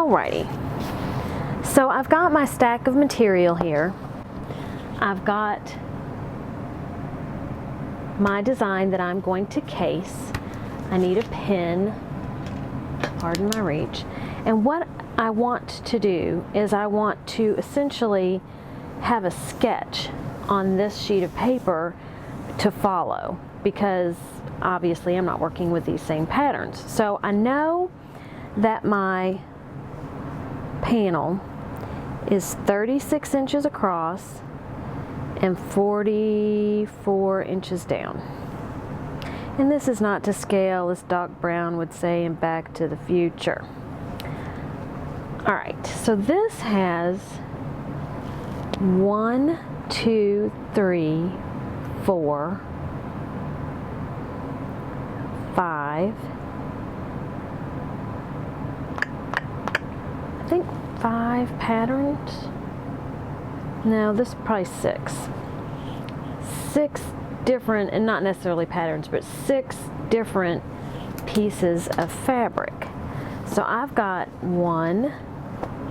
Alrighty, so I've got my stack of material here. I've got my design that I'm going to case. I need a pen, pardon my reach, and what I want to do is I want to essentially have a sketch on this sheet of paper to follow, because obviously I'm not working with these same patterns. So I know that my panel is 36 inches across and 44 inches down. And this is not to scale, as Doc Brown would say in Back to the Future. Alright, so this has 1, 2, 3, 4, 5, I think 5 patterns. No, this is probably 6. 6 different, and not necessarily patterns, but 6 different pieces of fabric. So I've got 1,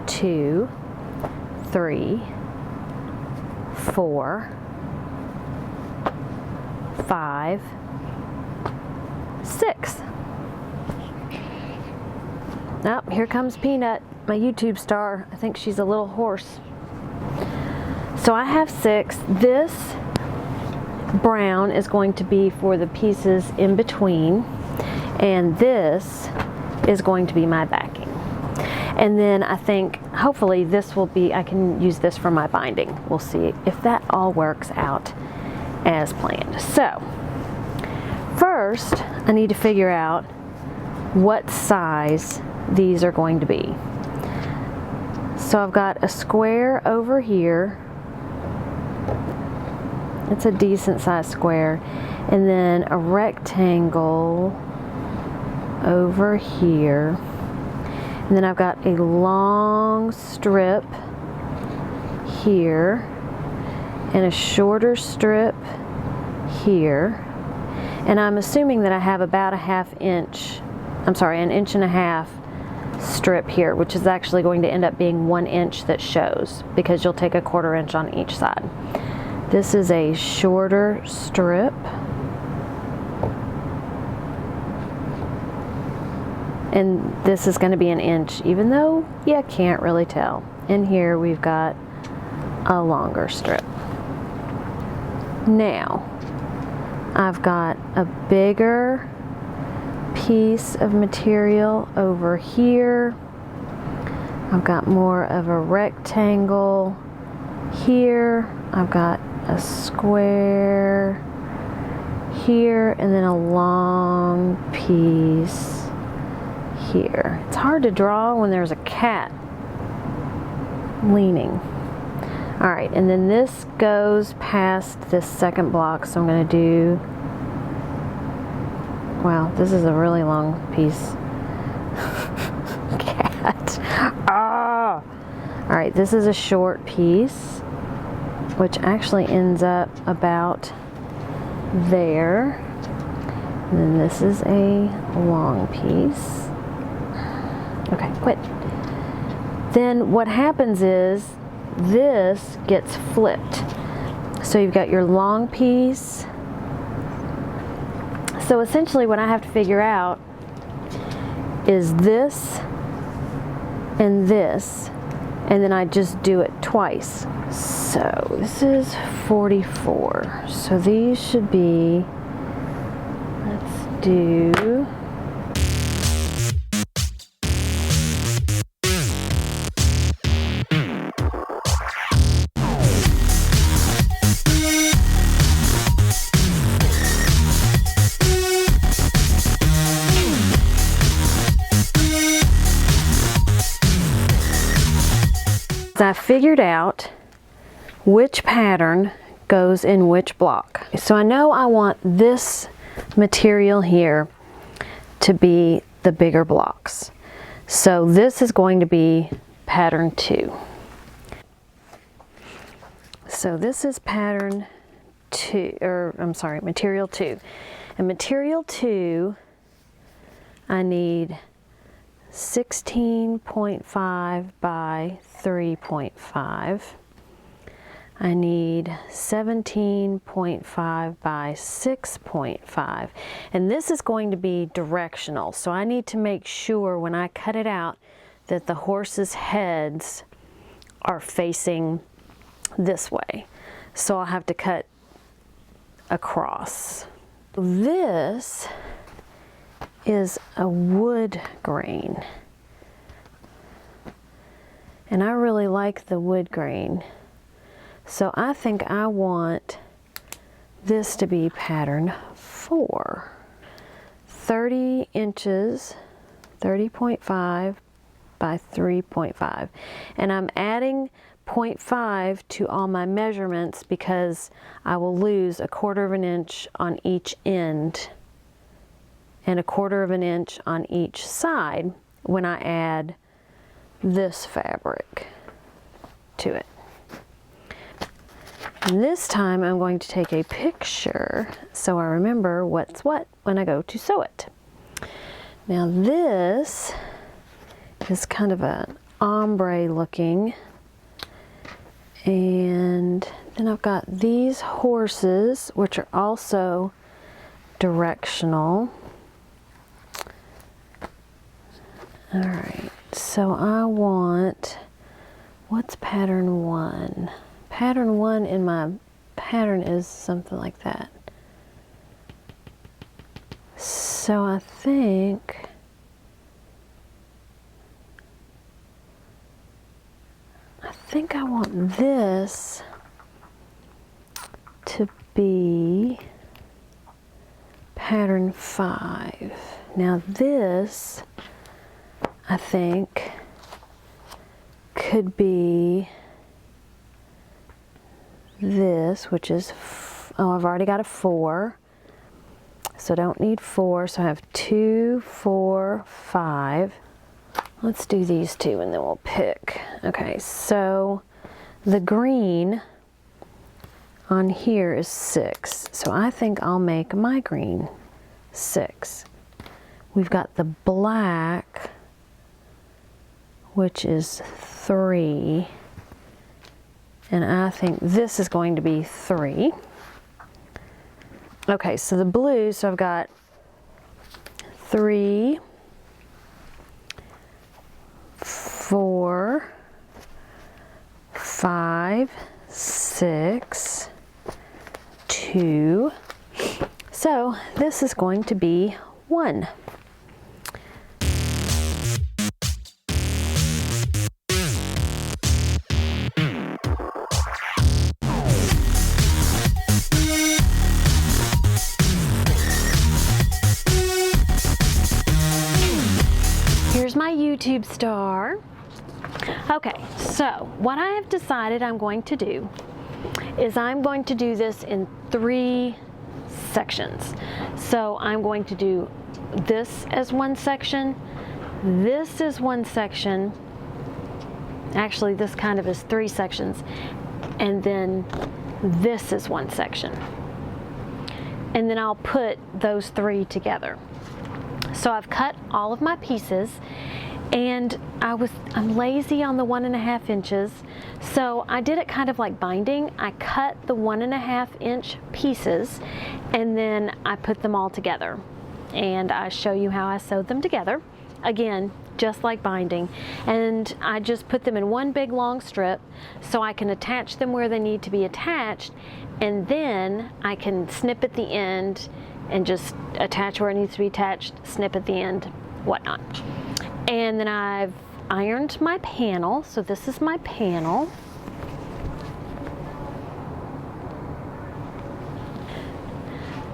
2, 3, 4, 5, 6. Oh, here comes Peanut, my YouTube star. I think she's a little hoarse. So I have 6. This brown is going to be for the pieces in between, and this is going to be my backing. And then I think hopefully this will be, I can use this for my binding. We'll see if that all works out as planned. So first I need to figure out what size these are going to be. So I've got a square over here. It's a decent sized square. And then a rectangle over here. And then I've got a long strip here and a shorter strip here. And I'm assuming that I have about a ½ inch, I'm sorry, 1.5 inches strip here, which is actually going to end up being 1 inch that shows, because you'll take a 1/4 inch on each side. This is a shorter strip. And this is going to be 1 inch, even though you can't really tell. And here we've got a longer strip. Now, I've got a bigger piece of material over here. I've got more of a rectangle here. I've got a square here, and then a long piece here. It's hard to draw when there's a cat leaning. Alright, and then this goes past this second block, so I'm going to do, wow, this is a really long piece. Cat. Ah! Alright, this is a short piece, which actually ends up about there. And then this is a long piece. Okay, quit. Then what happens is this gets flipped. So you've got your long piece. So essentially what I have to figure out is this and this, and then I just do it twice. So this is 44. So these should be, let's do, I figured out which pattern goes in which block. So I know I want this material here to be the bigger blocks. So this is going to be pattern 2. So this is pattern 2, or I'm sorry, material 2. And material 2, I need 16.5 by 3.5. I need 17.5 by 6.5. And this is going to be directional, so I need to make sure when I cut it out that the horse's heads are facing this way. So I'll have to cut across. This is a wood grain. And I really like the wood grain. So I think I want this to be pattern 4. 30 inches, 30.5 by 3.5. And I'm adding 0.5 to all my measurements because I will lose 1/4 of an inch on each end and 1/4 of an inch on each side when I add this fabric to it. And this time I'm going to take a picture so I remember what's what when I go to sew it. Now this is kind of an ombre looking, and then I've got these horses which are also directional. Alright, so I want, what's pattern 1? Pattern 1 in my pattern is something like that. So I think I want this to be pattern 5. Now this, I think, could be this, which is, I've already got a 4, so I don't need 4, so I have 2, 4, 5. Let's do these two and then we'll pick. Okay, so the green on here is 6, so I think I'll make my green 6. We've got the black, which is 3, and I think this is going to be 3. Okay, so the blue, so I've got 3, 4, 5, 6, 2. So this is going to be 1. Here's my YouTube star. Okay, so what I have decided I'm going to do is I'm going to do this in 3 sections. So I'm going to do this as one section, this is one section, actually this kind of is 3 sections, and then this is one section. And then I'll put those 3 together. So I've cut all of my pieces, and I'm lazy on the 1.5 inches, so I did it kind of like binding. I cut the 1.5 inch pieces and then I put them all together, and I show you how I sewed them together. Again, just like binding, and I just put them in one big long strip so I can attach them where they need to be attached, and then I can snip at the end and just attach where it needs to be attached, snip at the end, whatnot. And then I've ironed my panel, so this is my panel.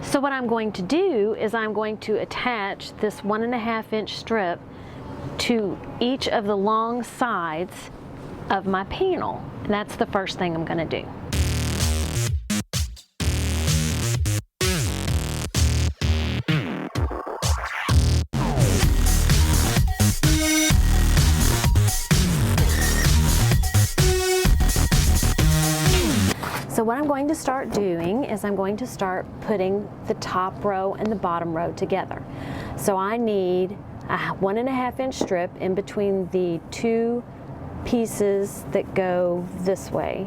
So what I'm going to do is I'm going to attach this 1.5 inch strip to each of the long sides of my panel. And that's the first thing I'm going to do. So what I'm going to start doing is I'm going to start putting the top row and the bottom row together. So I need a 1.5 inch strip in between the two pieces that go this way,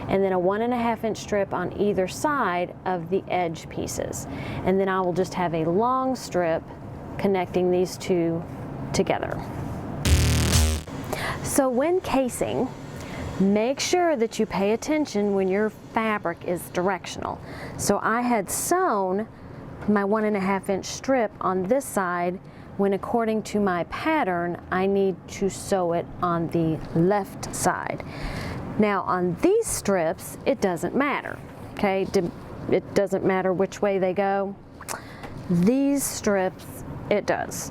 and then a 1.5 inch strip on either side of the edge pieces. And then I will just have a long strip connecting these two together. So when casing, make sure that you pay attention when your fabric is directional. So I had sewn my 1.5 inch strip on this side, when according to my pattern, I need to sew it on the left side. Now on these strips, it doesn't matter, okay? It doesn't matter which way they go. These strips, it does.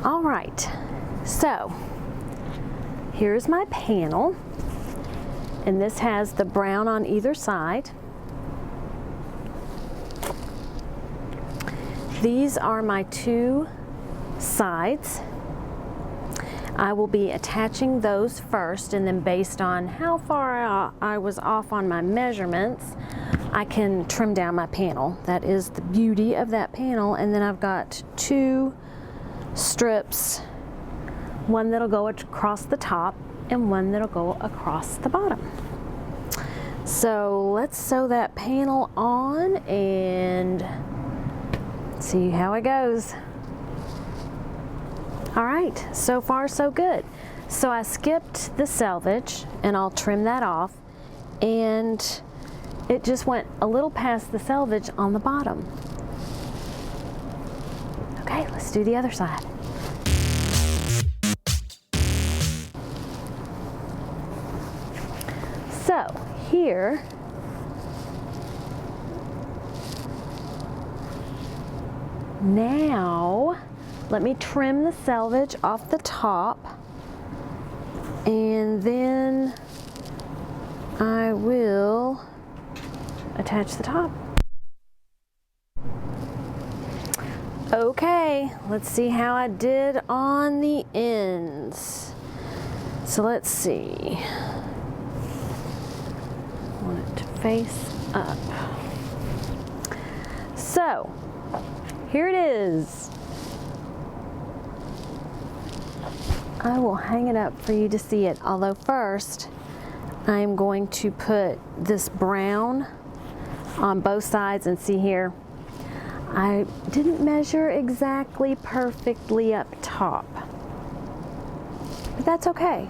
All right, so here's my panel, and this has the brown on either side. These are my two sides. I will be attaching those first, and then based on how far I was off on my measurements, I can trim down my panel. That is the beauty of that panel. And then I've got two strips, one that'll go across the top and one that'll go across the bottom. So let's sew that panel on and see how it goes. All right, so far so good. So I skipped the selvage, and I'll trim that off, and it just went a little past the selvage on the bottom. Okay, let's do the other side. So here, now let me trim the selvage off the top, and then I will attach the top. Okay, let's see how I did on the ends. So let's see. I want it to face up. So, here it is. I will hang it up for you to see it, although first I'm going to put this brown on both sides, and see here, I didn't measure exactly perfectly up top, but that's okay.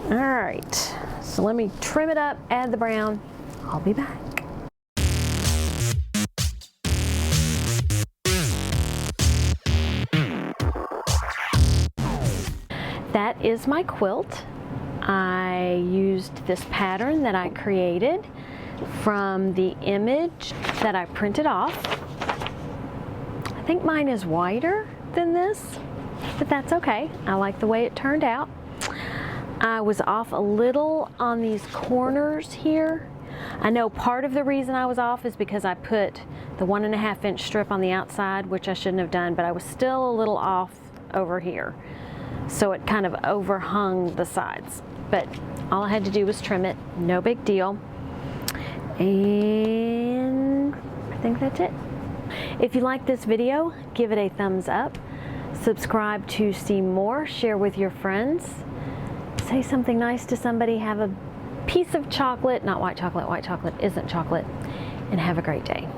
All right, so let me trim it up, add the brown. I'll be back. That is my quilt. I used this pattern that I created from the image that I printed off. I think mine is wider than this, but that's okay. I like the way it turned out. I was off a little on these corners here. I know part of the reason I was off is because I put the 1.5 inch strip on the outside, which I shouldn't have done, but I was still a little off over here. So it kind of overhung the sides. But all I had to do was trim it, no big deal. And I think that's it. If you like this video, give it a thumbs up. Subscribe to see more, share with your friends. Say something nice to somebody, have a piece of chocolate, not white chocolate isn't chocolate, and have a great day.